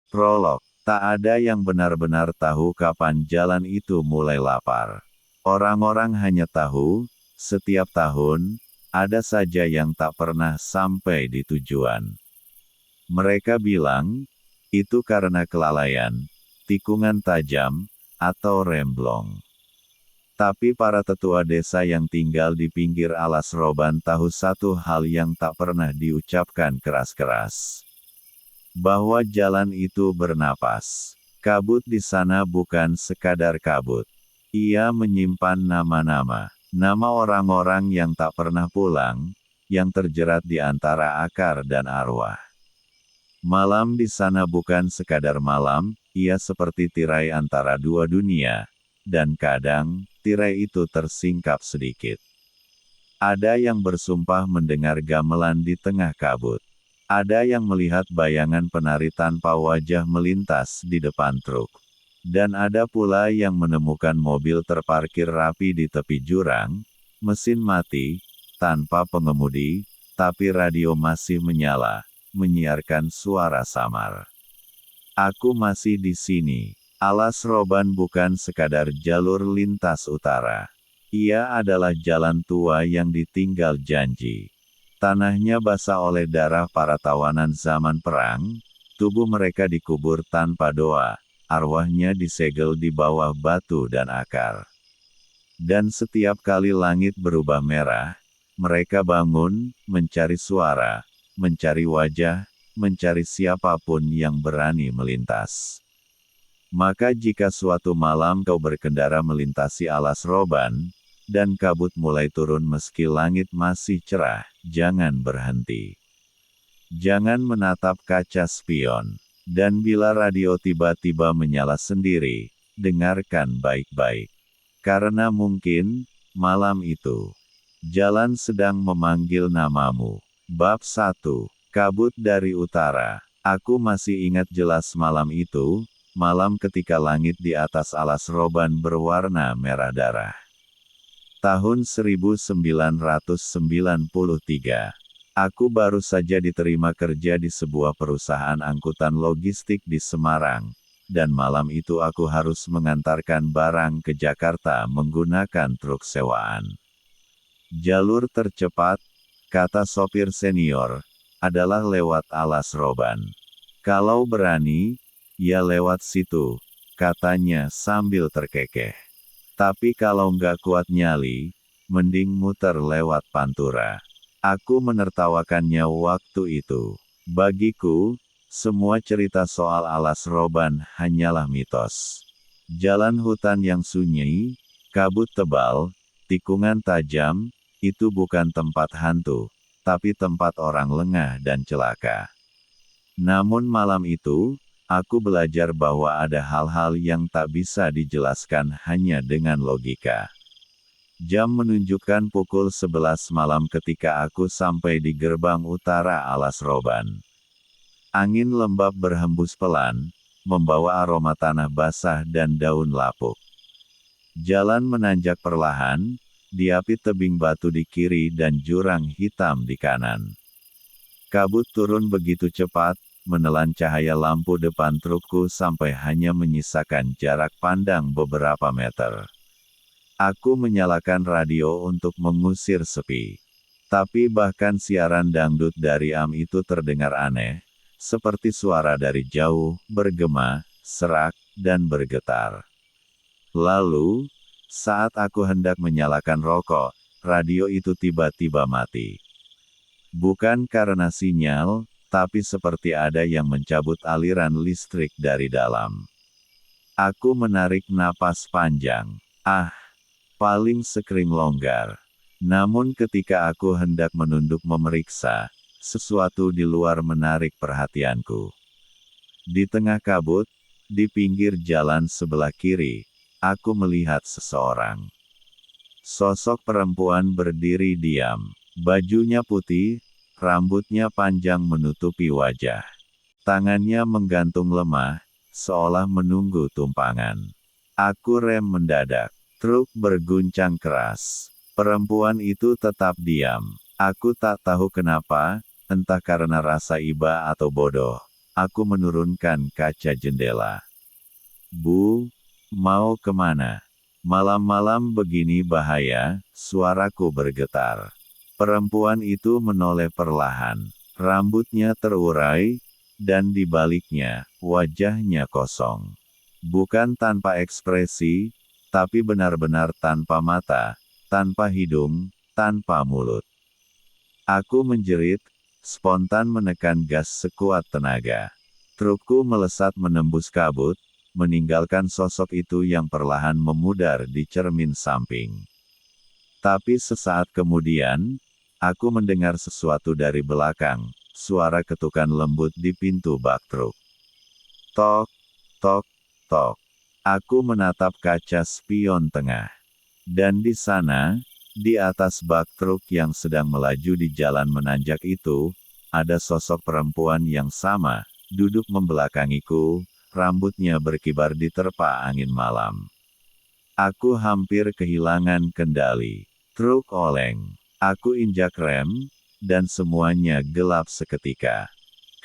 Prolog. Tak ada yang benar-benar tahu kapan jalan itu mulai lapar. Orang-orang hanya tahu, setiap tahun, ada saja yang tak pernah sampai di tujuan. Mereka bilang, itu karena kelalaian, tikungan tajam, atau remblong. Tapi para tetua desa yang tinggal di pinggir alas roban tahu satu hal yang tak pernah diucapkan keras-keras. Bahwa jalan itu bernapas. Kabut di sana bukan sekadar kabut. Ia menyimpan nama-nama. Nama orang-orang yang tak pernah pulang, yang terjerat di antara akar dan arwah. Malam di sana bukan sekadar malam, ia seperti tirai antara dua dunia, dan kadang, tirai itu tersingkap sedikit. Ada yang bersumpah mendengar gamelan di tengah kabut. Ada yang melihat bayangan penari tanpa wajah melintas di depan truk. Dan ada pula yang menemukan mobil terparkir rapi di tepi jurang, mesin mati, tanpa pengemudi, tapi radio masih menyala, menyiarkan suara samar. Aku masih di sini. Alas roban bukan sekadar jalur lintas utara. Ia adalah jalan tua yang ditinggal janji. Tanahnya basah oleh darah para tawanan zaman perang, tubuh mereka dikubur tanpa doa, arwahnya disegel di bawah batu dan akar. Dan setiap kali langit berubah merah, mereka bangun, mencari suara, mencari wajah, mencari siapapun yang berani melintas. Maka jika suatu malam kau berkendara melintasi alas roban, dan kabut mulai turun meski langit masih cerah, jangan berhenti. Jangan menatap kaca spion. Dan bila radio tiba-tiba menyala sendiri, dengarkan baik-baik. Karena mungkin, malam itu, jalan sedang memanggil namamu. Bab 1. Kabut dari Utara. Aku masih ingat jelas malam itu, malam ketika langit di atas alas roban berwarna merah darah. Tahun 1993. Aku baru saja diterima kerja di sebuah perusahaan angkutan logistik di Semarang, dan malam itu aku harus mengantarkan barang ke Jakarta menggunakan truk sewaan. Jalur tercepat, kata sopir senior, adalah lewat alas roban. Kalau berani, ya lewat situ, katanya sambil terkekeh. Tapi kalau nggak kuat nyali, mending muter lewat Pantura. Aku menertawakannya waktu itu. Bagiku, semua cerita soal alas roban hanyalah mitos. Jalan hutan yang sunyi, kabut tebal, tikungan tajam, itu bukan tempat hantu, tapi tempat orang lengah dan celaka. Namun malam itu, aku belajar bahwa ada hal-hal yang tak bisa dijelaskan hanya dengan logika. Jam menunjukkan pukul 11 malam ketika aku sampai di gerbang utara alas roban. Angin lembab berhembus pelan, membawa aroma tanah basah dan daun lapuk. Jalan menanjak perlahan, diapit tebing batu di kiri dan jurang hitam di kanan. Kabut turun begitu cepat, menelan cahaya lampu depan trukku sampai hanya menyisakan jarak pandang beberapa meter. Aku menyalakan radio untuk mengusir sepi. Tapi bahkan siaran dangdut dari AM itu terdengar aneh, seperti suara dari jauh, bergema, serak, dan bergetar. Lalu, saat aku hendak menyalakan rokok, radio itu tiba-tiba mati. Bukan karena sinyal, tapi seperti ada yang mencabut aliran listrik dari dalam. Aku menarik napas panjang. Paling sekering longgar. Namun ketika aku hendak menunduk memeriksa, sesuatu di luar menarik perhatianku. Di tengah kabut, di pinggir jalan sebelah kiri, aku melihat seseorang. Sosok perempuan berdiri diam. Bajunya putih, rambutnya panjang menutupi wajah. Tangannya menggantung lemah, seolah menunggu tumpangan. Aku rem mendadak. Truk berguncang keras. Perempuan itu tetap diam. Aku tak tahu kenapa, entah karena rasa iba atau bodoh. Aku menurunkan kaca jendela. Bu, mau kemana? Malam-malam begini bahaya, suaraku bergetar. Perempuan itu menoleh perlahan. Rambutnya terurai, dan di baliknya, wajahnya kosong. Bukan tanpa ekspresi, tapi benar-benar tanpa mata, tanpa hidung, tanpa mulut. Aku menjerit, spontan menekan gas sekuat tenaga. Trukku melesat menembus kabut, meninggalkan sosok itu yang perlahan memudar di cermin samping. Tapi sesaat kemudian, aku mendengar sesuatu dari belakang, suara ketukan lembut di pintu bak truk. Tok, tok, tok. Aku menatap kaca spion tengah. Dan di sana, di atas bak truk yang sedang melaju di jalan menanjak itu, ada sosok perempuan yang sama, duduk membelakangiku, rambutnya berkibar diterpa angin malam. Aku hampir kehilangan kendali. Truk oleng. Aku injak rem, dan semuanya gelap seketika.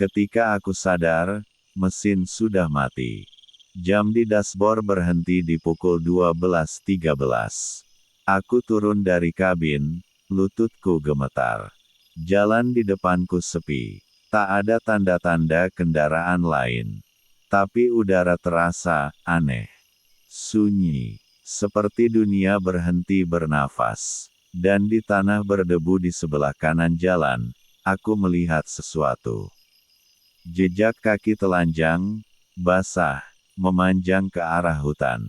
Ketika aku sadar, mesin sudah mati. Jam di dashboard berhenti di pukul 12.13. Aku turun dari kabin, lututku gemetar. Jalan di depanku sepi. Tak ada tanda-tanda kendaraan lain. Tapi udara terasa aneh. Sunyi. Seperti dunia berhenti bernafas. Dan di tanah berdebu di sebelah kanan jalan, aku melihat sesuatu. Jejak kaki telanjang, basah, memanjang ke arah hutan.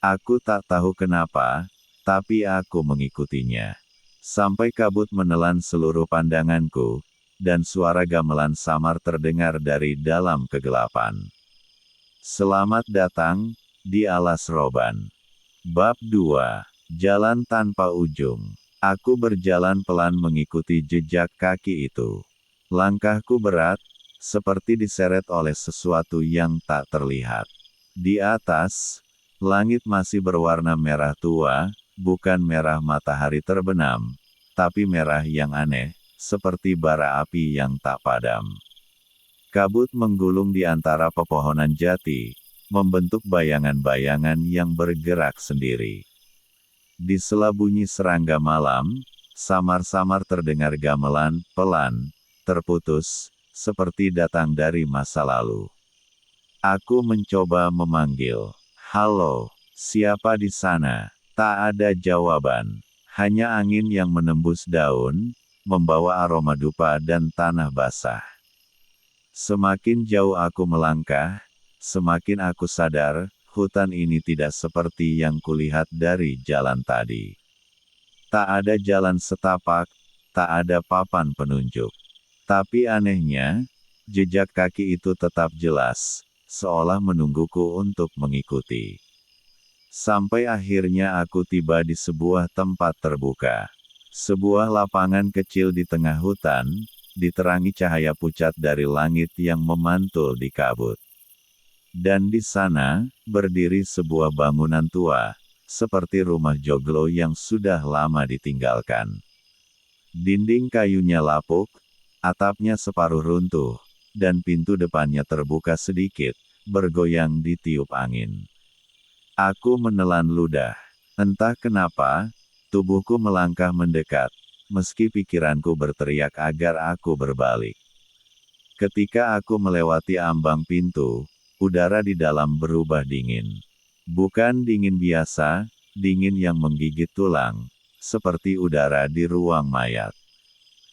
Aku tak tahu kenapa, tapi aku mengikutinya. Sampai kabut menelan seluruh pandanganku, dan suara gamelan samar terdengar dari dalam kegelapan. Selamat datang, di alas roban. Bab 2. Jalan tanpa ujung. Aku berjalan pelan mengikuti jejak kaki itu. Langkahku berat, seperti diseret oleh sesuatu yang tak terlihat. Di atas, langit masih berwarna merah tua, bukan merah matahari terbenam, tapi merah yang aneh, seperti bara api yang tak padam. Kabut menggulung di antara pepohonan jati, membentuk bayangan-bayangan yang bergerak sendiri. Di sela bunyi serangga malam, samar-samar terdengar gamelan, pelan, terputus, seperti datang dari masa lalu. Aku mencoba memanggil, "Halo, siapa di sana?" Tak ada jawaban. Hanya angin yang menembus daun, membawa aroma dupa dan tanah basah. Semakin jauh aku melangkah, semakin aku sadar, hutan ini tidak seperti yang kulihat dari jalan tadi. Tak ada jalan setapak, tak ada papan penunjuk. Tapi anehnya, jejak kaki itu tetap jelas, seolah menungguku untuk mengikuti. Sampai akhirnya aku tiba di sebuah tempat terbuka. Sebuah lapangan kecil di tengah hutan, diterangi cahaya pucat dari langit yang memantul di kabut. Dan di sana, berdiri sebuah bangunan tua, seperti rumah joglo yang sudah lama ditinggalkan. Dinding kayunya lapuk, atapnya separuh runtuh, dan pintu depannya terbuka sedikit, bergoyang ditiup angin. Aku menelan ludah. Entah kenapa, tubuhku melangkah mendekat, meski pikiranku berteriak agar aku berbalik. Ketika aku melewati ambang pintu, udara di dalam berubah dingin. Bukan dingin biasa, dingin yang menggigit tulang, seperti udara di ruang mayat.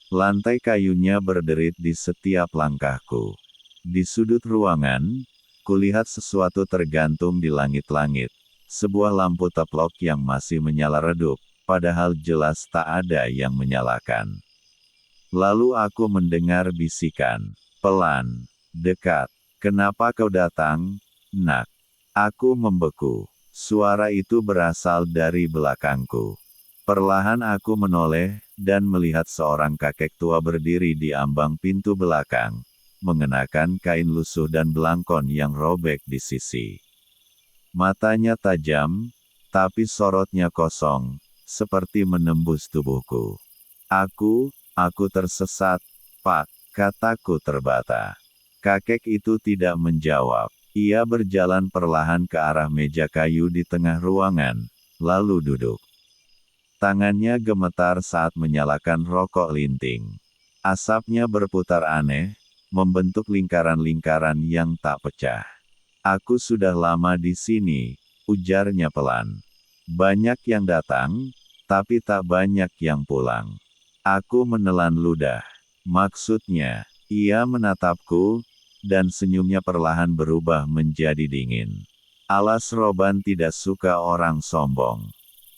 Lantai kayunya berderit di setiap langkahku. Di sudut ruangan, kulihat sesuatu tergantung di langit-langit. Sebuah lampu teplok yang masih menyala redup, padahal jelas tak ada yang menyalakan. Lalu aku mendengar bisikan, pelan, dekat. "Kenapa kau datang, nak?" Aku membeku. Suara itu berasal dari belakangku. Perlahan aku menoleh, dan melihat seorang kakek tua berdiri di ambang pintu belakang, mengenakan kain lusuh dan belangkon yang robek di sisi. Matanya tajam, tapi sorotnya kosong, seperti menembus tubuhku. Aku tersesat, Pak, kataku terbata. Kakek itu tidak menjawab. Ia berjalan perlahan ke arah meja kayu di tengah ruangan, lalu duduk. Tangannya gemetar saat menyalakan rokok linting. Asapnya berputar aneh, membentuk lingkaran-lingkaran yang tak pecah. Aku sudah lama di sini, ujarnya pelan. Banyak yang datang, tapi tak banyak yang pulang. Aku menelan ludah. Maksudnya, ia menatapku, dan senyumnya perlahan berubah menjadi dingin. Alas Roban tidak suka orang sombong.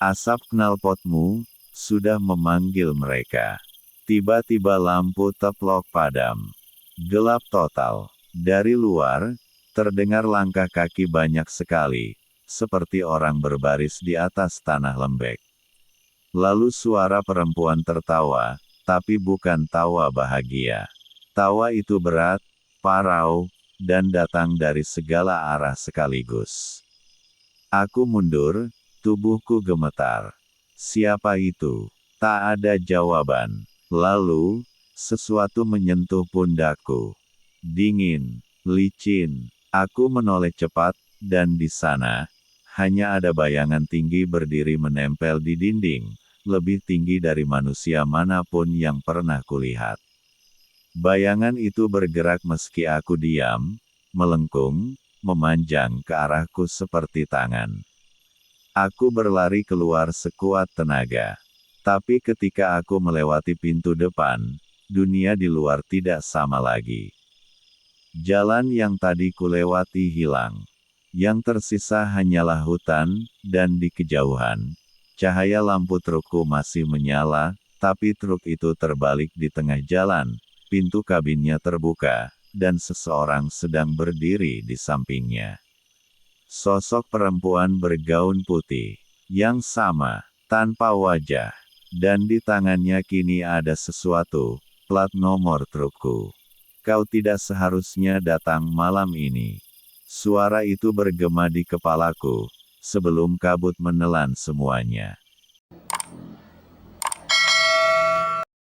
Asap knalpotmu sudah memanggil mereka. Tiba-tiba lampu teplok padam. Gelap total. Dari luar, terdengar langkah kaki banyak sekali, seperti orang berbaris di atas tanah lembek. Lalu suara perempuan tertawa, tapi bukan tawa bahagia. Tawa itu berat, parau, dan datang dari segala arah sekaligus. Aku mundur, tubuhku gemetar. Siapa itu? Tak ada jawaban. Lalu, sesuatu menyentuh pundakku. Dingin, licin. Aku menoleh cepat, dan di sana, hanya ada bayangan tinggi berdiri menempel di dinding, lebih tinggi dari manusia manapun yang pernah kulihat. Bayangan itu bergerak meski aku diam, melengkung, memanjang ke arahku seperti tangan. Aku berlari keluar sekuat tenaga. Tapi ketika aku melewati pintu depan, dunia di luar tidak sama lagi. Jalan yang tadi kulewati hilang. Yang tersisa hanyalah hutan, dan di kejauhan, cahaya lampu trukku masih menyala, tapi truk itu terbalik di tengah jalan, pintu kabinnya terbuka, dan seseorang sedang berdiri di sampingnya. Sosok perempuan bergaun putih, yang sama, tanpa wajah, dan di tangannya kini ada sesuatu, plat nomor trukku. Kau tidak seharusnya datang malam ini. Suara itu bergema di kepalaku, sebelum kabut menelan semuanya.